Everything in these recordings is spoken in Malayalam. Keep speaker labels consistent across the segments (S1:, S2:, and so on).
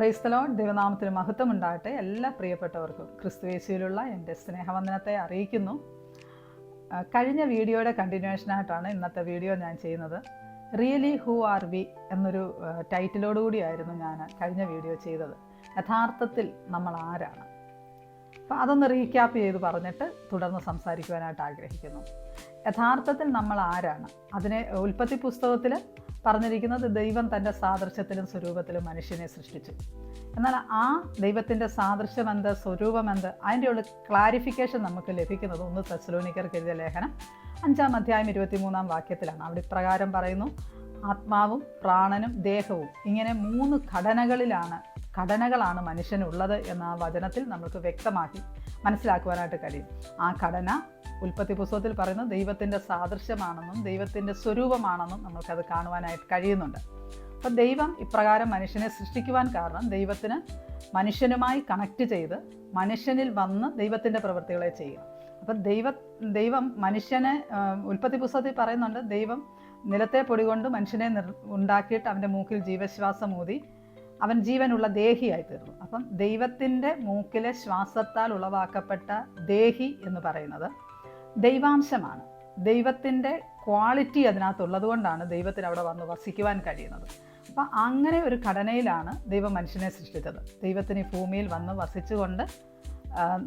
S1: Praise the Lord. ദൈവനാമത്തിന് മഹത്വം ഉണ്ടാകട്ടെ. എല്ലാ പ്രിയപ്പെട്ടവർക്കും ക്രിസ്തുയേശുവിലുള്ള എൻ്റെ സ്നേഹവന്ദനത്തെ അറിയിക്കുന്നു. കഴിഞ്ഞ വീഡിയോയുടെ കണ്ടിന്യൂഷനായിട്ടാണ് ഇന്നത്തെ വീഡിയോ ഞാൻ ചെയ്യുന്നത്. റിയലി ഹൂ ആർ വി എന്നൊരു ടൈറ്റിലോടുകൂടിയായിരുന്നു ഞാൻ കഴിഞ്ഞ വീഡിയോ ചെയ്തത്. യഥാർത്ഥത്തിൽ നമ്മൾ ആരാണ്? അപ്പോൾ അതൊന്ന് റീക്യാപ്പ് ചെയ്ത് പറഞ്ഞിട്ട് തുടർന്ന് സംസാരിക്കുവാനായിട്ട് ആഗ്രഹിക്കുന്നു. യഥാർത്ഥത്തിൽ നമ്മൾ ആരാണ്? അതിനെ ഉൽപ്പത്തി പുസ്തകത്തിൽ പറഞ്ഞിരിക്കുന്നത് ദൈവം തൻ്റെ സാദൃശ്യത്തിലും സ്വരൂപത്തിലും മനുഷ്യനെ സൃഷ്ടിച്ചു. എന്നാൽ ആ ദൈവത്തിൻ്റെ സാദൃശ്യമെന്ത്, സ്വരൂപമെന്ത്, അതിൻ്റെ ഉള്ള ക്ലാരിഫിക്കേഷൻ നമുക്ക് ലഭിക്കുന്നത് 1 തെസ്സലോനിക്കർക്ക് എഴുതിയ ലേഖനം 5-ാം അധ്യായം 23-ാം വാക്യത്തിലാണ്. അവിടെ ഇപ്രകാരം പറയുന്നു: ആത്മാവും പ്രാണനും ദേഹവും ഇങ്ങനെ 3 ഘടനകളാണ് മനുഷ്യനുള്ളത് എന്ന ആ വചനത്തിൽ നമുക്ക് വ്യക്തമാക്കി മനസ്സിലാക്കുവാനായിട്ട് കഴിയും. ആ ഘടന ഉൽപ്പത്തി പുസ്തകത്തിൽ പറയുന്നത് ദൈവത്തിൻ്റെ സാദൃശ്യമാണെന്നും ദൈവത്തിൻ്റെ സ്വരൂപമാണെന്നും നമുക്കത് കാണുവാനായിട്ട് കഴിയുന്നുണ്ട്. അപ്പം ദൈവം ഇപ്രകാരം മനുഷ്യനെ സൃഷ്ടിക്കുവാൻ കാരണം ദൈവത്തിന് മനുഷ്യനുമായി കണക്റ്റ് ചെയ്ത് മനുഷ്യനിൽ വന്ന് ദൈവത്തിൻ്റെ പ്രവൃത്തികളെ ചെയ്യുക. അപ്പം ദൈവം മനുഷ്യനെ ഉൽപ്പത്തി പുസ്തകത്തിൽ പറയുന്നുണ്ട്, ദൈവം നിലത്തെ പൊടി കൊണ്ട് മനുഷ്യനെ ഉണ്ടാക്കിയിട്ട് അവൻ്റെ മൂക്കിൽ ജീവശ്വാസം ഊതി അവൻ ജീവനുള്ള ദേഹിയായി തീർന്നു. അപ്പം ദൈവത്തിൻ്റെ മൂക്കിലെ ശ്വാസത്താൽ ഉളവാക്കപ്പെട്ട ദേഹി എന്ന് പറയുന്നത് ദൈവാംശമാണ്. ദൈവത്തിൻ്റെ ക്വാളിറ്റി അതിനകത്തുള്ളത് കൊണ്ടാണ് ദൈവത്തിന് അവിടെ വന്ന് വസിക്കുവാൻ കഴിയുന്നത്. അപ്പം അങ്ങനെ ഒരു ഘടനയിലാണ് ദൈവം മനുഷ്യനെ സൃഷ്ടിച്ചത്. ദൈവത്തിന് ഈ ഭൂമിയിൽ വന്ന് വസിച്ചുകൊണ്ട്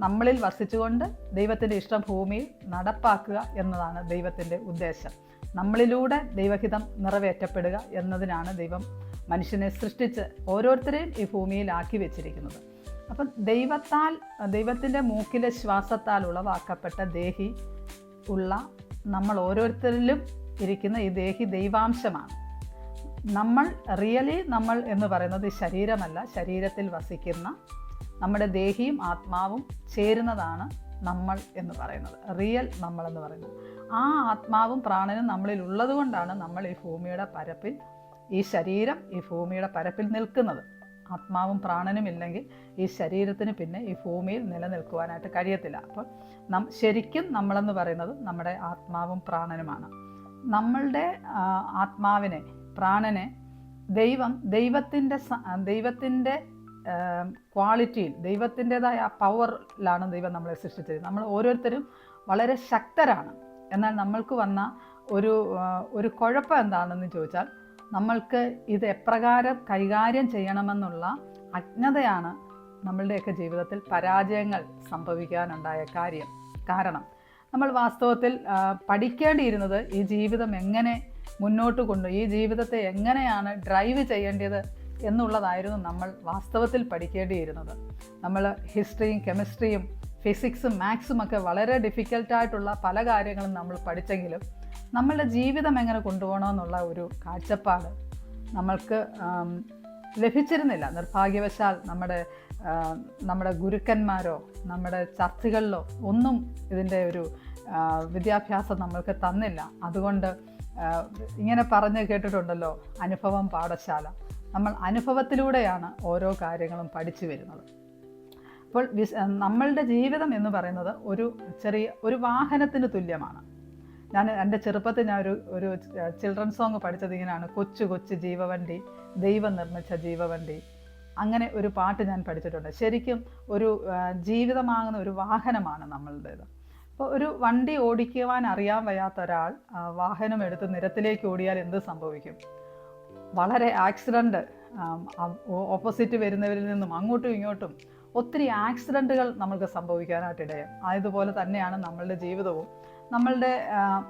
S1: നമ്മളിൽ വസിച്ചുകൊണ്ട് ദൈവത്തിൻ്റെ ഇഷ്ടം ഭൂമിയിൽ നടപ്പാക്കുക എന്നതാണ് ദൈവത്തിൻ്റെ ഉദ്ദേശം. നമ്മളിലൂടെ ദൈവഹിതം നിറവേറ്റപ്പെടുക എന്നതിനാണ് ദൈവം മനുഷ്യനെ സൃഷ്ടിച്ച് ഓരോരുത്തരെയും ഈ ഭൂമിയിലാക്കി വെച്ചിരിക്കുന്നത്. അപ്പം ദൈവത്തിൻ്റെ മൂക്കിലെ ശ്വാസത്താൽ ഉളവാക്കപ്പെട്ട ദേഹി ഉള്ള നമ്മൾ ഓരോരുത്തരിലും ഇരിക്കുന്ന ഈ ദേഹി ദൈവാംശമാണ്. നമ്മൾ എന്ന് പറയുന്നത് ശരീരമല്ല, ശരീരത്തിൽ വസിക്കുന്ന നമ്മുടെ ദേഹിയും ആത്മാവും ചേരുന്നതാണ് നമ്മൾ എന്ന് പറയുന്നത്, റിയൽ നമ്മൾ എന്ന് പറയുന്നത്. ആ ആത്മാവും പ്രാണനും നമ്മളിൽ ഉള്ളത് കൊണ്ടാണ് നമ്മൾ ഈ ഭൂമിയുടെ പരപ്പിൽ, ഈ ശരീരം ഈ ഭൂമിയുടെ പരപ്പിൽ നിൽക്കുന്നത്. ആത്മാവും പ്രാണനും ഇല്ലെങ്കിൽ ഈ ശരീരത്തിന് പിന്നെ ഈ ഭൂമിയിൽ നിലനിൽക്കുവാനായിട്ട് കഴിയത്തില്ല. അപ്പോൾ ശരിക്കും നമ്മളെന്ന് പറയുന്നത് നമ്മുടെ ആത്മാവും പ്രാണനുമാണ്. നമ്മളുടെ ആത്മാവിനെ, പ്രാണനെ ദൈവത്തിൻ്റെ ക്വാളിറ്റിയിൽ, ദൈവത്തിൻ്റെതായ ആ പവറിലാണ് ദൈവം നമ്മളെ സൃഷ്ടിച്ചത്. നമ്മൾ ഓരോരുത്തരും വളരെ ശക്തരാണ്. എന്നാൽ നമ്മൾക്ക് വന്ന ഒരു കുഴപ്പം എന്താണെന്ന് ചോദിച്ചാൽ, നമ്മൾക്ക് ഇത് എപ്രകാരം കൈകാര്യം ചെയ്യണമെന്നുള്ള അജ്ഞതയാണ് നമ്മളുടെയൊക്കെ ജീവിതത്തിൽ പരാജയങ്ങൾ സംഭവിക്കാനുണ്ടായ കാരണം. നമ്മൾ വാസ്തവത്തിൽ പഠിക്കേണ്ടിയിരുന്നത് ഈ ജീവിതം എങ്ങനെ മുന്നോട്ട് ഈ ജീവിതത്തെ എങ്ങനെയാണ് ഡ്രൈവ് ചെയ്യേണ്ടത് എന്നുള്ളതായിരുന്നു നമ്മൾ വാസ്തവത്തിൽ പഠിക്കേണ്ടിയിരുന്നത്. നമ്മൾ ഹിസ്റ്ററിയും കെമിസ്ട്രിയും ഫിസിക്സും മാത്സും ഒക്കെ വളരെ ഡിഫിക്കൽട്ടായിട്ടുള്ള പല കാര്യങ്ങളും നമ്മൾ പഠിച്ചെങ്കിലും നമ്മളുടെ ജീവിതം എങ്ങനെ കൊണ്ടുപോകണമെന്നുള്ള ഒരു കാഴ്ചപ്പാട് നമ്മൾക്ക് ലഭിച്ചിരുന്നില്ല. നിർഭാഗ്യവശാൽ നമ്മുടെ ഗുരുക്കന്മാരോ നമ്മുടെ ചർച്ചകളിലോ ഒന്നും ഇതിൻ്റെ ഒരു വിദ്യാഭ്യാസം നമ്മൾക്ക് തന്നില്ല. അതുകൊണ്ട് ഇങ്ങനെ പറഞ്ഞ് കേട്ടിട്ടുണ്ടല്ലോ, അനുഭവം പാഠശാല. നമ്മൾ അനുഭവത്തിലൂടെയാണ് ഓരോ കാര്യങ്ങളും പഠിച്ചു വരുന്നത്. അപ്പോൾ നമ്മളുടെ ജീവിതം എന്ന് പറയുന്നത് ഒരു വാഹനത്തിന് തുല്യമാണ്. എൻ്റെ ചെറുപ്പത്തിൽ ഞാൻ ഒരു ചിൽഡ്രൻസ് സോങ് പഠിച്ചത് ഇങ്ങനെയാണ്: കൊച്ചു കൊച്ചു ജീവവണ്ടി, ദൈവം നിർമ്മിച്ച ജീവവണ്ടി. അങ്ങനെ ഒരു പാട്ട് ഞാൻ പഠിച്ചിട്ടുണ്ട്. ശരിക്കും ഒരു ജീവിതമാകുന്ന ഒരു വാഹനമാണ് നമ്മളുടേത്. അപ്പോൾ ഒരു വണ്ടി ഓടിക്കുവാൻ അറിയാൻ വയ്യാത്ത ഒരാൾ വാഹനം എടുത്ത് നിരത്തിലേക്ക് ഓടിയാൽ എന്ത് സംഭവിക്കും? വളരെ ആക്സിഡൻറ്റ്, ഓപ്പോസിറ്റ് വരുന്നവരിൽ നിന്നും അങ്ങോട്ടും ഇങ്ങോട്ടും ഒത്തിരി ആക്സിഡൻറ്റുകൾ നമുക്ക് സംഭവിക്കാനായിട്ടിടയും. അതുപോലെ തന്നെയാണ് നമ്മളുടെ ജീവിതവും. നമ്മളുടെ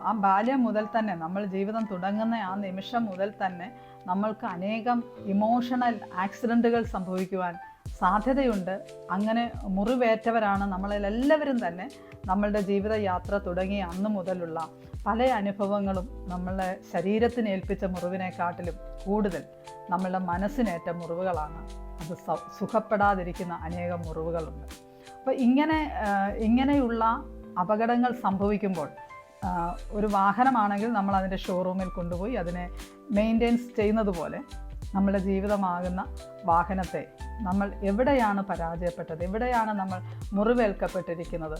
S1: ആ ബാല്യം മുതൽ തന്നെ, നമ്മൾ ജീവിതം തുടങ്ങുന്ന ആ നിമിഷം മുതൽ തന്നെ നമ്മൾക്ക് അനേകം ഇമോഷണൽ ആക്സിഡൻറ്റുകൾ സംഭവിക്കുവാൻ സാധ്യതയുണ്ട്. അങ്ങനെ മുറിവേറ്റവരാണ് നമ്മളെല്ലാവരും തന്നെ. നമ്മളുടെ ജീവിതയാത്ര തുടങ്ങിയ അന്ന് മുതലുള്ള പല അനുഭവങ്ങളും നമ്മളുടെ ശരീരത്തിന് ഏൽപ്പിച്ച മുറിവിനെക്കാട്ടിലും കൂടുതൽ നമ്മളുടെ മനസ്സിനേറ്റ മുറിവുകളാണ്. അത് സുഖപ്പെടാതിരിക്കുന്ന അനേകം മുറിവുകളുണ്ട്. അപ്പോൾ ഇങ്ങനെയുള്ള അപകടങ്ങൾ സംഭവിക്കുമ്പോൾ ഒരു വാഹനമാണെങ്കിൽ നമ്മൾ അതിൻ്റെ ഷോറൂമിൽ കൊണ്ടുപോയി അതിനെ മെയിൻ്റെനൻസ് ചെയ്യുന്നത് പോലെ നമ്മുടെ ജീവിതമാകുന്ന വാഹനത്തെ നമ്മൾ എവിടെയാണ് പരാജയപ്പെട്ടത്, എവിടെയാണ് നമ്മൾ മുറിവേൽക്കപ്പെട്ടിരിക്കുന്നത്,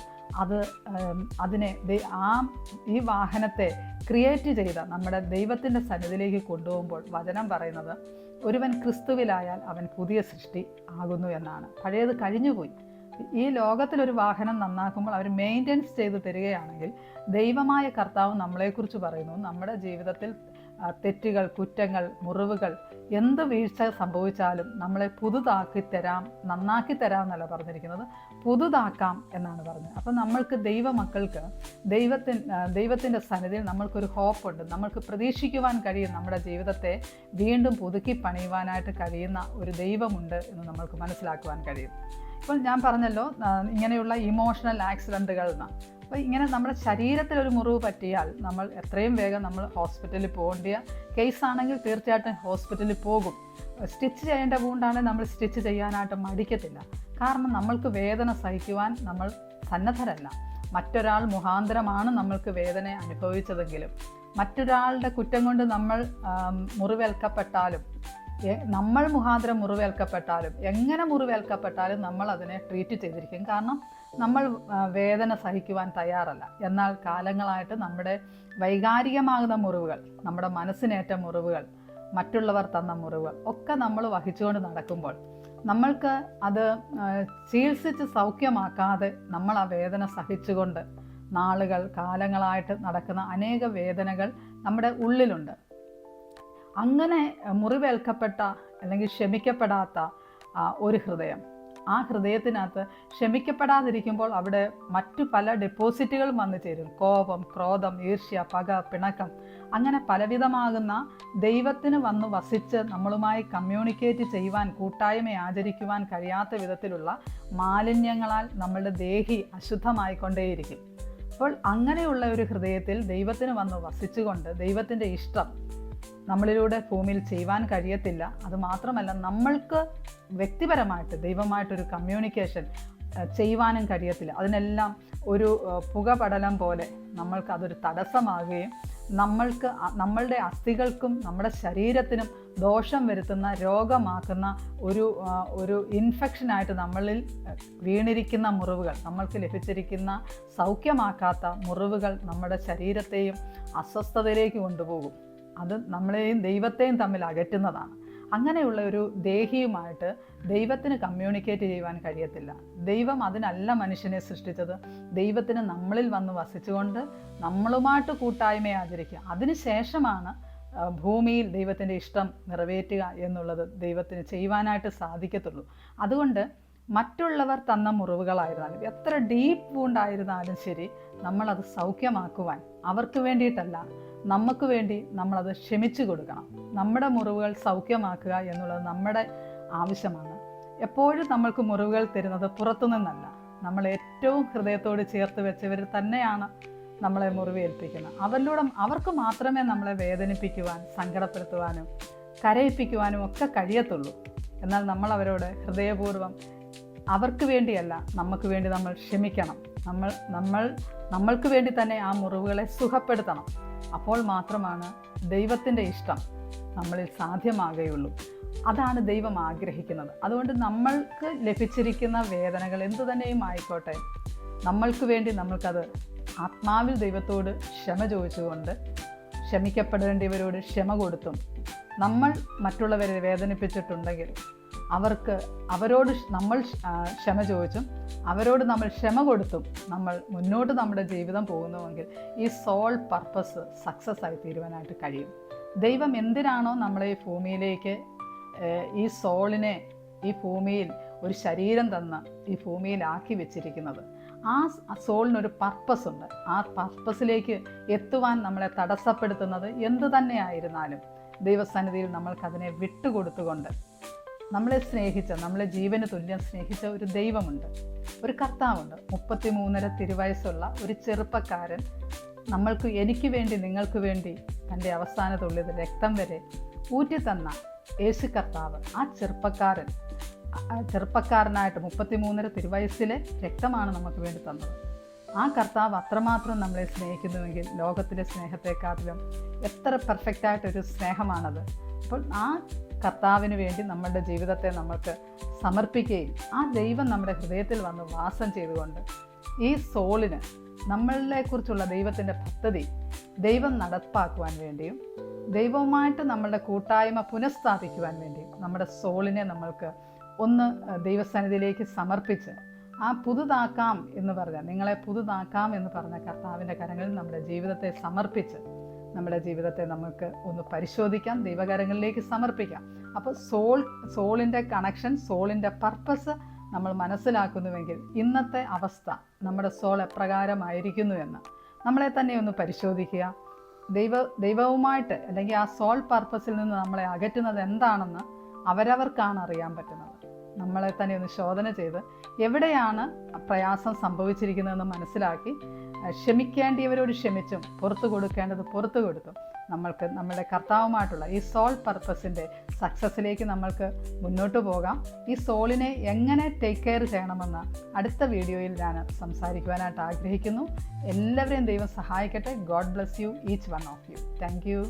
S1: ഈ വാഹനത്തെ ക്രിയേറ്റ് ചെയ്ത നമ്മുടെ ദൈവത്തിൻ്റെ സന്നിധിയിലേക്ക് കൊണ്ടുപോകുമ്പോൾ വചനം പറയുന്നത് ഒരുവൻ ക്രിസ്തുവിലായാൽ അവൻ പുതിയ സൃഷ്ടി ആകുന്നു എന്നാണ്. പഴയത് കഴിഞ്ഞുപോയി. ഈ ലോകത്തിലൊരു വാഹനം നന്നാക്കുമ്പോൾ അവർ മെയിൻ്റെനൻസ് ചെയ്ത് തരികയാണെങ്കിൽ ദൈവമായ കർത്താവ് നമ്മളെക്കുറിച്ച് പറയുന്നു, നമ്മുടെ ജീവിതത്തിൽ തെറ്റുകൾ, കുറ്റങ്ങൾ, മുറിവുകൾ, എന്ത് വീഴ്ച സംഭവിച്ചാലും നമ്മളെ പുതുതാക്കി തരാം, നന്നാക്കി തരാം എന്നല്ല പറഞ്ഞിരിക്കുന്നത്, പുതുതാക്കാം എന്നാണ് പറഞ്ഞത്. അപ്പം നമ്മൾക്ക് ദൈവമക്കൾക്ക് ദൈവത്തിൻ്റെ സന്നിധിയിൽ നമ്മൾക്കൊരു ഹോപ്പുണ്ട്. നമ്മൾക്ക് പ്രതീക്ഷിക്കുവാൻ കഴിയും നമ്മുടെ ജീവിതത്തെ വീണ്ടും പുതുക്കി പണിയുവാനായിട്ട് കഴിയുന്ന ഒരു ദൈവമുണ്ട് എന്ന് നമ്മൾക്ക് മനസ്സിലാക്കുവാൻ കഴിയും. ഇപ്പോൾ ഞാൻ പറഞ്ഞല്ലോ ഇങ്ങനെയുള്ള ഇമോഷണൽ ആക്സിഡൻറ്റുകൾ എന്ന്. അപ്പോൾ ഇങ്ങനെ നമ്മുടെ ശരീരത്തിലൊരു മുറിവ് പറ്റിയാൽ നമ്മൾ എത്രയും വേഗം നമ്മൾ ഹോസ്പിറ്റലിൽ പോകേണ്ട കേസാണെങ്കിൽ തീർച്ചയായിട്ടും ഹോസ്പിറ്റലിൽ പോകും. സ്റ്റിച്ച് ചെയ്യേണ്ട വൂണ്ടാണെങ്കിൽ നമ്മൾ സ്റ്റിച്ച് ചെയ്യാനായിട്ട് മടിക്കത്തില്ല. കാരണം നമ്മൾക്ക് വേദന സഹിക്കുവാൻ നമ്മൾ സന്നദ്ധരല്ല. മറ്റൊരാൾ മുഖാന്തരമാണ് നമ്മൾക്ക് വേദന അനുഭവിച്ചതെങ്കിലും, മറ്റൊരാളുടെ കുറ്റം കൊണ്ട് നമ്മൾ മുറിവേൽക്കപ്പെട്ടാലും, നമ്മൾ മുഖാന്തരം മുറിവേൽക്കപ്പെട്ടാലും, എങ്ങനെ മുറിവേൽക്കപ്പെട്ടാലും നമ്മൾ അതിനെ ട്രീറ്റ് ചെയ്തിരിക്കും. കാരണം നമ്മൾ വേദന സഹിക്കുവാൻ തയ്യാറല്ല. എന്നാൽ കാലങ്ങളായിട്ട് നമ്മുടെ വൈകാരികമാകുന്ന മുറിവുകൾ, നമ്മുടെ മനസ്സിനേറ്റ മുറിവുകൾ, മറ്റുള്ളവർ തന്ന മുറിവുകൾ ഒക്കെ നമ്മൾ വഹിച്ചുകൊണ്ട് നടക്കുമ്പോൾ നമ്മൾക്ക് അത് ചികിത്സിച്ച് സൗഖ്യമാക്കാതെ നമ്മൾ ആ വേദന സഹിച്ചുകൊണ്ട് നാളുകൾ, കാലങ്ങളായിട്ട് നടക്കുന്ന അനേക വേദനകൾ നമ്മുടെ ഉള്ളിലുണ്ട്. അങ്ങനെ മുറിവേൽക്കപ്പെട്ട അല്ലെങ്കിൽ ക്ഷമിക്കപ്പെടാത്ത ഒരു ഹൃദയം, ആ ഹൃദയത്തിനകത്ത് ക്ഷമിക്കപ്പെടാതിരിക്കുമ്പോൾ അവിടെ മറ്റു പല ഡെപ്പോസിറ്റുകളും വന്നു ചേരും. കോപം, ക്രോധം, ഈർഷ്യ, പക, പിണക്കം, അങ്ങനെ പലവിധമാകുന്ന ദൈവത്തിന് വന്ന് വസിച്ച് നമ്മളുമായി കമ്മ്യൂണിക്കേറ്റ് ചെയ്യുവാൻ, കൂട്ടായ്മ ആചരിക്കുവാൻ കഴിയാത്ത വിധത്തിലുള്ള മാലിന്യങ്ങളാൽ നമ്മളുടെ ദേഹി അശുദ്ധമായിക്കൊണ്ടേയിരിക്കും. അപ്പോൾ അങ്ങനെയുള്ള ഒരു ഹൃദയത്തിൽ ദൈവത്തിന് വന്ന് വസിച്ചുകൊണ്ട് ദൈവത്തിൻ്റെ ഇഷ്ടം നമ്മളിലൂടെ ഭൂമിയിൽ ചെയ്യുവാൻ കഴിയത്തില്ല. അതുമാത്രമല്ല, നമ്മൾക്ക് വ്യക്തിപരമായിട്ട് ദൈവമായിട്ടൊരു കമ്മ്യൂണിക്കേഷൻ ചെയ്യുവാനും കഴിയത്തില്ല. അതിനെല്ലാം ഒരു പുകപടലം പോലെ നമ്മൾക്ക് അതൊരു തടസ്സമാകുകയും നമ്മളുടെ അസ്ഥികൾക്കും നമ്മുടെ ശരീരത്തിനും ദോഷം വരുത്തുന്ന, രോഗമാക്കുന്ന ഒരു ഇൻഫെക്ഷനായിട്ട് നമ്മളിൽ വീണിരിക്കുന്ന മുറിവുകൾ, നമ്മൾക്ക് ലഭിച്ചിരിക്കുന്ന സൗഖ്യമാക്കാത്ത മുറിവുകൾ നമ്മുടെ ശരീരത്തെയും അസ്വസ്ഥതയിലേക്ക് കൊണ്ടുപോകും. അത് നമ്മളെയും ദൈവത്തെയും തമ്മിൽ അകറ്റുന്നതാണ്. അങ്ങനെയുള്ള ഒരു ദേഹിയുമായിട്ട് ദൈവത്തിന് കമ്മ്യൂണിക്കേറ്റ് ചെയ്യുവാൻ കഴിയത്തില്ല. ദൈവം അതിനല്ല മനുഷ്യനെ സൃഷ്ടിച്ചത്. ദൈവത്തിന് നമ്മളിൽ വന്ന് വസിച്ചുകൊണ്ട് നമ്മളുമായിട്ട് കൂട്ടായ്മ ആചരിക്കുക. അതിനുശേഷമാണ് ഭൂമിയിൽ ദൈവത്തിൻ്റെ ഇഷ്ടം നിറവേറ്റുക എന്നുള്ളത് ദൈവത്തിന് ചെയ്യുവാനായിട്ട് സാധിക്കത്തുള്ളൂ. അതുകൊണ്ട് മറ്റുള്ളവർ തന്ന മുറിവുകളായിരുന്നാലും, എത്ര ഡീപ്പ് വൂണ്ടായിരുന്നാലും ശരി, നമ്മളത് സൗഖ്യമാക്കുവാൻ അവർക്ക് വേണ്ടിയിട്ടല്ല, നമുക്ക് വേണ്ടി നമ്മളത് ക്ഷമിച്ചു കൊടുക്കണം. നമ്മുടെ മുറിവുകൾ സൗഖ്യമാക്കുക എന്നുള്ളത് നമ്മുടെ ആവശ്യമാണ്. എപ്പോഴും നമ്മൾക്ക് മുറിവുകൾ തരുന്നത് പുറത്തുനിന്നല്ല, നമ്മൾ ഏറ്റവും ഹൃദയത്തോട് ചേർത്ത് വെച്ചവർ തന്നെയാണ് നമ്മളെ മുറിവേൽപ്പിക്കുന്നത്. അവർക്ക് മാത്രമേ നമ്മളെ വേദനിപ്പിക്കുവാൻ, സങ്കടപ്പെടുത്തുവാനും കരയിപ്പിക്കുവാനും ഒക്കെ കഴിയത്തുള്ളൂ. എന്നാൽ നമ്മൾ അവരോട് ഹൃദയപൂർവ്വം, അവർക്ക് വേണ്ടിയല്ല നമുക്ക് വേണ്ടി നമ്മൾ ക്ഷമിക്കണം. നമ്മൾക്ക് വേണ്ടി തന്നെ ആ മുറിവുകളെ സുഖപ്പെടുത്തണം. അപ്പോൾ മാത്രമാണ് ദൈവത്തിൻ്റെ ഇഷ്ടം നമ്മളിൽ സാധ്യമാകുകയുള്ളൂ. അതാണ് ദൈവം ആഗ്രഹിക്കുന്നത്. അതുകൊണ്ട് നമ്മൾക്ക് ലഭിച്ചിരിക്കുന്ന വേദനകൾ എന്തു തന്നെയും ആയിക്കോട്ടെ, നമ്മൾക്ക് വേണ്ടി നമ്മൾക്കത് ആത്മാവിൽ ദൈവത്തോട് ക്ഷമ ചോദിച്ചുകൊണ്ട്, ക്ഷമിക്കപ്പെടേണ്ടിയവരോട് ക്ഷമ കൊടുത്തും, നമ്മൾ മറ്റുള്ളവരെ വേദനിപ്പിച്ചിട്ടുണ്ടെങ്കിൽ അവരോട് നമ്മൾ ക്ഷമ ചോദിച്ചും അവരോട് നമ്മൾ ക്ഷമ കൊടുത്തും നമ്മൾ മുന്നോട്ട് നമ്മുടെ ജീവിതം പോകുന്നുവെങ്കിൽ ഈ സോൾ പർപ്പസ് സക്സസ് ആയി തീരുവാനായിട്ട് കഴിയും. ദൈവം എന്തിനാണോ നമ്മളെ ഈ ഭൂമിയിലേക്ക്, ഈ സോളിനെ ഈ ഭൂമിയിൽ ഒരു ശരീരം തന്ന് ഈ ഭൂമിയിലാക്കി വെച്ചിരിക്കുന്നത്, ആ സോളിനൊരു പർപ്പസ് ഉണ്ട്. ആ പർപ്പസിലേക്ക് എത്തുവാൻ നമ്മളെ തടസ്സപ്പെടുത്തുന്നത് എന്തു തന്നെയായിരുന്നാലും ദൈവസന്നിധിയിൽ നമ്മൾക്കതിനെ വിട്ടുകൊടുത്തുകൊണ്ട്, നമ്മളെ സ്നേഹിച്ച, നമ്മളെ ജീവന് തുല്യം സ്നേഹിച്ച ഒരു ദൈവമുണ്ട്, ഒരു കർത്താവുണ്ട്. 33.5 തിരുവയസ്സുള്ള ഒരു ചെറുപ്പക്കാരൻ എനിക്ക് വേണ്ടി, നിങ്ങൾക്ക് വേണ്ടി തൻ്റെ അവസാന തുള്ളിയത് രക്തം വരെ ഊറ്റിത്തന്ന യേശു കർത്താവ്, ആ ചെറുപ്പക്കാരനായിട്ട് 33.5 തിരുവയസ്സിലെ രക്തമാണ് നമുക്ക് വേണ്ടി തന്നത്. ആ കർത്താവ് അത്രമാത്രം നമ്മളെ സ്നേഹിക്കുന്നുവെങ്കിൽ ലോകത്തിലെ സ്നേഹത്തെക്കാട്ടിലും എത്ര പെർഫെക്റ്റായിട്ടൊരു സ്നേഹമാണത്. അപ്പോൾ ആ കർത്താവിന് വേണ്ടി നമ്മളുടെ ജീവിതത്തെ നമ്മൾക്ക് സമർപ്പിക്കുകയും ആ ദൈവം നമ്മുടെ ഹൃദയത്തിൽ വന്ന് വാസം ചെയ്തുകൊണ്ട് ഈ സോളിന് നമ്മളെക്കുറിച്ചുള്ള ദൈവത്തിൻ്റെ പദ്ധതി ദൈവം നടപ്പാക്കുവാൻ വേണ്ടിയും ദൈവവുമായിട്ട് നമ്മളുടെ കൂട്ടായ്മ പുനഃസ്ഥാപിക്കുവാൻ വേണ്ടി നമ്മുടെ സോളിനെ നമ്മൾക്ക് ഒന്ന് ദൈവസന്നിധിയിലേക്ക് സമർപ്പിച്ച് ആ പുതുതാക്കാം എന്ന് പറഞ്ഞ നിങ്ങളെ പുതുതാക്കാം എന്ന് പറഞ്ഞ കർത്താവിൻ്റെ കരങ്ങളിൽ നമ്മുടെ ജീവിതത്തെ സമർപ്പിച്ച് നമ്മുടെ ജീവിതത്തെ നമുക്ക് ഒന്ന് പരിശോധിക്കാം, ദൈവകരങ്ങളിലേക്ക് സമർപ്പിക്കാം. അപ്പോൾ സോളിൻ്റെ കണക്ഷൻ, സോളിൻ്റെ പർപ്പസ് നമ്മൾ മനസ്സിലാക്കുന്നുവെങ്കിൽ ഇന്നത്തെ അവസ്ഥ നമ്മുടെ സോൾ എപ്രകാരമായിരിക്കുന്നു എന്ന് നമ്മളെ തന്നെ ഒന്ന് പരിശോധിക്കുക. ദൈവവുമായിട്ട് അല്ലെങ്കിൽ ആ സോൾ പർപ്പസിൽ നിന്ന് നമ്മളെ അകറ്റുന്നത് എന്താണെന്ന് അവരവർക്കാണ് അറിയാൻ പറ്റുന്നത്. നമ്മളെ തന്നെ ഒന്ന് ശോധന ചെയ്ത് എവിടെയാണ് പ്രയാസം സംഭവിച്ചിരിക്കുന്നതെന്ന് മനസ്സിലാക്കി ക്ഷമിക്കേണ്ടിയവരോട് ക്ഷമിച്ചും പുറത്തു കൊടുക്കേണ്ടത് പുറത്തു കൊടുത്തും നമ്മൾക്ക് നമ്മുടെ കർത്താവുമായിട്ടുള്ള ഈ സോൾ പർപ്പസിൻ്റെ സക്സസ്സിലേക്ക് നമ്മൾക്ക് മുന്നോട്ട് പോകാം. ഈ സോളിനെ എങ്ങനെ ടേക്ക് കെയർ ചെയ്യണമെന്ന് അടുത്ത വീഡിയോയിൽ ഞാൻ സംസാരിക്കുവാനായിട്ട് ആഗ്രഹിക്കുന്നു. എല്ലാവരെയും ദൈവം സഹായിക്കട്ടെ. God bless you, each one of you. Thank U.